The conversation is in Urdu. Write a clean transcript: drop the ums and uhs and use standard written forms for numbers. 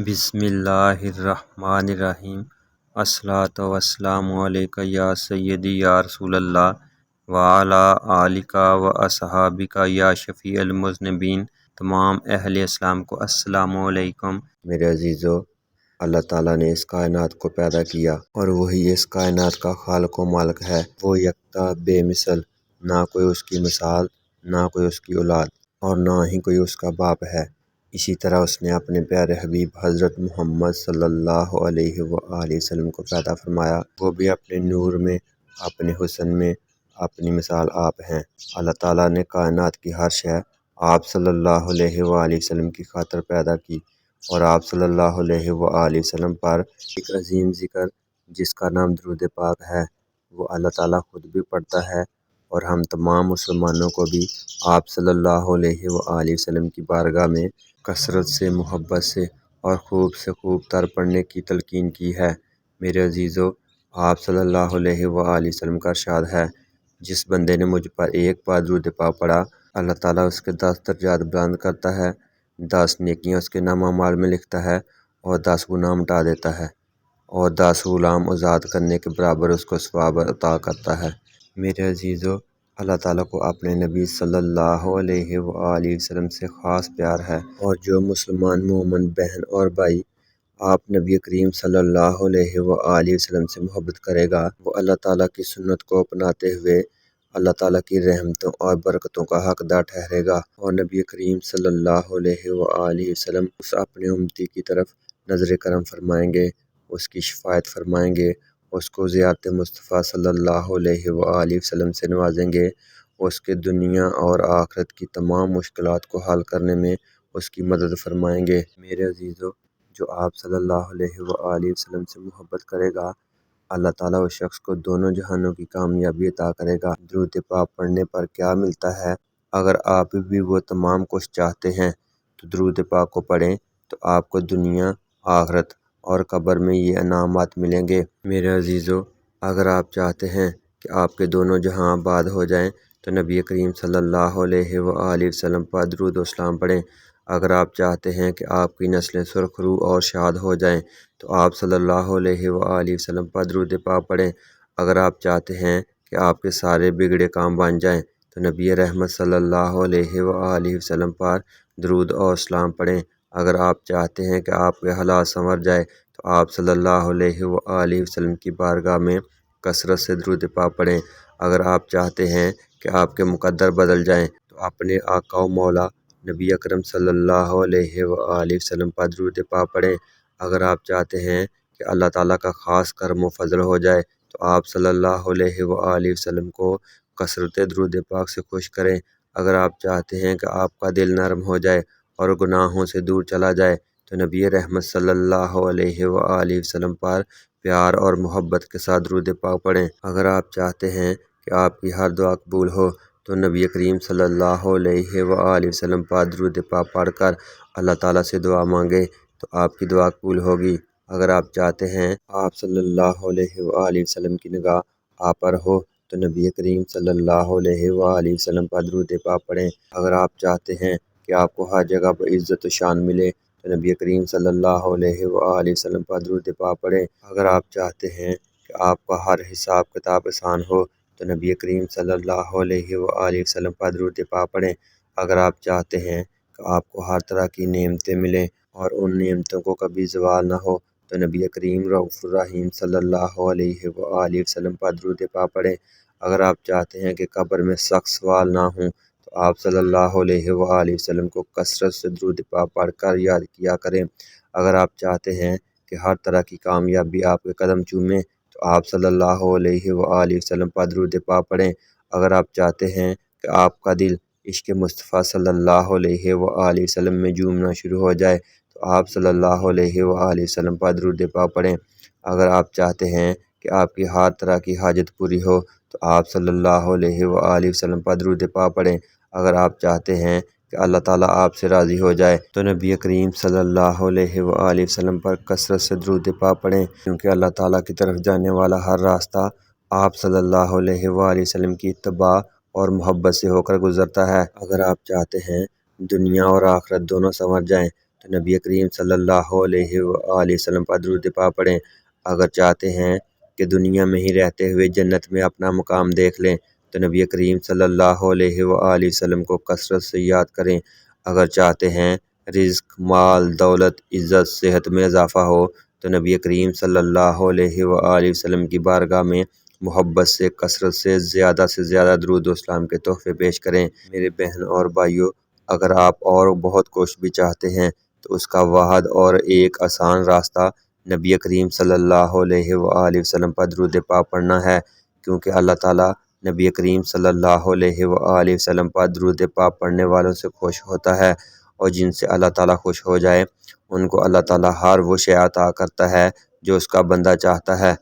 بسم اللہ الرحمن الرحیم۔ الصلاۃ والسلام علیک یا سیدی یا رسول اللہ وعلی آلک و اصحابک یا شفیع المذنبین۔ تمام اہل اسلام کو السلام علیکم۔ میرے عزیزو، اللہ تعالیٰ نے اس کائنات کو پیدا کیا اور وہی اس کائنات کا خالق و مالک ہے۔ وہ یکتا بے مثل، نہ کوئی اس کی مثال، نہ کوئی اس کی اولاد اور نہ ہی کوئی اس کا باپ ہے۔ اسی طرح اس نے اپنے پیارے حبیب حضرت محمد صلی اللہ علیہ وآلہ وسلم کو پیدا فرمایا۔ وہ بھی اپنے نور میں، اپنے حسن میں، اپنی مثال آپ ہیں۔ اللہ تعالیٰ نے کائنات کی ہر شے آپ صلی اللہ علیہ وآلہ وسلم کی خاطر پیدا کی، اور آپ صلی اللہ علیہ وآلہ وسلم پر ایک عظیم ذکر جس کا نام درود پاک ہے، وہ اللہ تعالیٰ خود بھی پڑھتا ہے، اور ہم تمام مسلمانوں کو بھی آپ صلی اللہ علیہ وآلہ وسلم کی بارگاہ میں کثرت سے، محبت سے اور خوب سے خوب تر پڑھنے کی تلقین کی ہے۔ میرے عزیزو، آپ صلی اللہ علیہ وآلہ وسلم کا ارشاد ہے، جس بندے نے مجھ پر ایک بار درود پاک پڑھا، اللہ تعالیٰ اس کے 10 درجات بلند کرتا ہے، 10 نیکیاں اس کے نامہ اعمال میں لکھتا ہے، اور 10 گناہ مٹا دیتا ہے، اور 10 غلام آزاد کرنے کے برابر اس کو ثواب عطا کرتا ہے۔ میرے عزیزو، اللہ تعالیٰ کو اپنے نبی صلی اللہ علیہ وآلہ وسلم سے خاص پیار ہے، اور جو مسلمان مومن بہن اور بھائی آپ نبی کریم صلی اللہ علیہ وآلہ وسلم سے محبت کرے گا، وہ اللہ تعالیٰ کی سنت کو اپناتے ہوئے اللہ تعالیٰ کی رحمتوں اور برکتوں کا حقدار ٹھہرے گا، اور نبی کریم صلی اللہ علیہ وآلہ وسلم اس اپنے امتی کی طرف نظر کرم فرمائیں گے، اس کی شفاعت فرمائیں گے، اس کو زیارت مصطفیٰ صلی اللہ علیہ وآلہ وسلم سے نوازیں گے، اس کے دنیا اور آخرت کی تمام مشکلات کو حل کرنے میں اس کی مدد فرمائیں گے۔ میرے عزیزو، جو آپ صلی اللہ علیہ وآلہ وسلم سے محبت کرے گا، اللہ تعالیٰ اس شخص کو دونوں جہانوں کی کامیابی عطا کرے گا۔ درود پاک پڑھنے پر کیا ملتا ہے؟ اگر آپ بھی وہ تمام کچھ چاہتے ہیں تو درود پاک کو پڑھیں، تو آپ کو دنیا، آخرت اور قبر میں یہ انعامات ملیں گے۔ میرے عزیزو، اگر آپ چاہتے ہیں کہ آپ کے دونوں جہاں آباد ہو جائیں تو نبی کریم صلی اللہ علیہ وآلہ وسلم پر درود و سلام پڑھیں۔ اگر آپ چاہتے ہیں کہ آپ کی نسلیں سرخ روح اور شاد ہو جائیں تو آپ صلی اللہ علیہ وآلہ وسلم پر درود پاک پڑھیں۔ اگر آپ چاہتے ہیں کہ آپ کے سارے بگڑے کام بن جائیں تو نبی رحمت صلی اللہ علیہ وآلہ وسلم پر درود اور سلام پڑھیں۔ اگر آپ چاہتے ہیں کہ آپ کے حالات سنور جائے تو آپ صلی اللہ علیہ وآلہ وسلم کی بارگاہ میں کثرت سے درود پاک پڑھیں۔ اگر آپ چاہتے ہیں کہ آپ کے مقدر بدل جائیں تو اپنے آقا و مولا نبی اکرم صلی اللہ علیہ وآلہ وسلم پر درود پاک پڑھیں۔ اگر آپ چاہتے ہیں کہ اللہ تعالیٰ کا خاص کرم و فضل ہو جائے تو آپ صلی اللہ علیہ وآلہ وسلم کو کثرت درود پاک سے خوش کریں۔ اگر آپ چاہتے ہیں کہ آپ کا دل نرم ہو جائے اور گناہوں سے دور چلا جائے تو نبی رحمت صلی اللہ علیہ وآلہ وسلم پر پیار اور محبت کے ساتھ درود پاک پڑھیں۔ اگر آپ چاہتے ہیں کہ آپ کی ہر دعا قبول ہو تو نبی کریم صلی اللہ علیہ وآلہ وسلم پر درود پاک پڑھ کر اللہ تعالیٰ سے دعا مانگیں تو آپ کی دعا قبول ہوگی۔ اگر آپ چاہتے ہیں آپ صلی اللہ علیہ وآلہ وسلم کی نگاہ آپ پر ہو تو نبی کریم صلی اللہ علیہ وآلہ وسلم پر درود پاک پڑھیں۔ اگر آپ چاہتے ہیں کہ آپ کو ہر جگہ پر عزت و شان ملے تو نبی کریم صلی اللہ علیہ وآلہ وسلم پر درود پاک پڑھیں۔ اگر آپ چاہتے ہیں کہ آپ کا ہر حساب کتاب آسان ہو تو نبی کریم صلی اللہ علیہ وآلہ وسلم پر درود پاک پڑھیں۔ اگر آپ چاہتے ہیں کہ آپ کو ہر طرح کی نعمتیں ملیں اور ان نعمتوں کو کبھی زوال نہ ہو تو نبی کریم رؤوف الرحیم صلی اللہ علیہ وآلہ وسلم پر درود پاک پڑھیں۔ اگر آپ چاہتے ہیں کہ قبر میں سخت سوال نہ ہوں تو آپ صلی اللہ علیہ وآلہ وسلم کو کثرت سے درود پاک پڑھ کر یاد کیا کریں۔ اگر آپ چاہتے ہیں کہ ہر طرح کی کامیابی آپ کے قدم چومیں تو آپ صلی اللہ علیہ وآلہ وسلم پر درود پاک پڑھیں۔ اگر آپ چاہتے ہیں کہ آپ کا دل عشق مصطفیٰ صلی اللہ علیہ وآلہ وسلم میں جھومنا شروع ہو جائے تو آپ صلی اللہ علیہ وآلہ وسلم پر درود پاک پڑھیں۔ اگر آپ چاہتے ہیں کہ آپ کی ہر طرح کی حاجت پوری ہو تو آپ صلی اللہ علیہ وآلہ وسلم پر درود پاک پڑھیں۔ اگر آپ چاہتے ہیں کہ اللہ تعالیٰ آپ سے راضی ہو جائے تو نبی کریم صلی اللہ علیہ وآلہ وسلم پر کثرت سے درود پاک پڑھیں، کیونکہ اللہ تعالیٰ کی طرف جانے والا ہر راستہ آپ صلی اللہ علیہ وآلہ وسلم کی اتباع اور محبت سے ہو کر گزرتا ہے۔ اگر آپ چاہتے ہیں دنیا اور آخرت دونوں سنور جائیں تو نبی کریم صلی اللہ علیہ وآلہ وسلم پر درود پاک پڑھیں۔ اگر چاہتے ہیں کہ دنیا میں ہی رہتے ہوئے جنت میں اپنا مقام دیکھ لیں تو نبی کریم صلی اللہ علیہ وآلہ وسلم کو کثرت سے یاد کریں۔ اگر چاہتے ہیں رزق، مال، دولت، عزت، صحت میں اضافہ ہو تو نبی کریم صلی اللہ علیہ وآلہ وسلم کی بارگاہ میں محبت سے کثرت سے زیادہ درود و اسلام کے تحفے پیش کریں۔ میرے بہن اور بھائیوں، اگر آپ اور بہت کچھ بھی چاہتے ہیں تو اس کا واحد اور ایک آسان راستہ نبی کریم صلی اللہ علیہ وآلہ وسلم پر درود پاک پڑھنا ہے، کیونکہ اللہ تعالیٰ نبی کریم صلی اللہ علیہ وآلہ وسلم پر درود پاک پڑھنے والوں سے خوش ہوتا ہے، اور جن سے اللہ تعالیٰ خوش ہو جائے ان کو اللہ تعالیٰ ہر وہ شے عطا کرتا ہے جو اس کا بندہ چاہتا ہے۔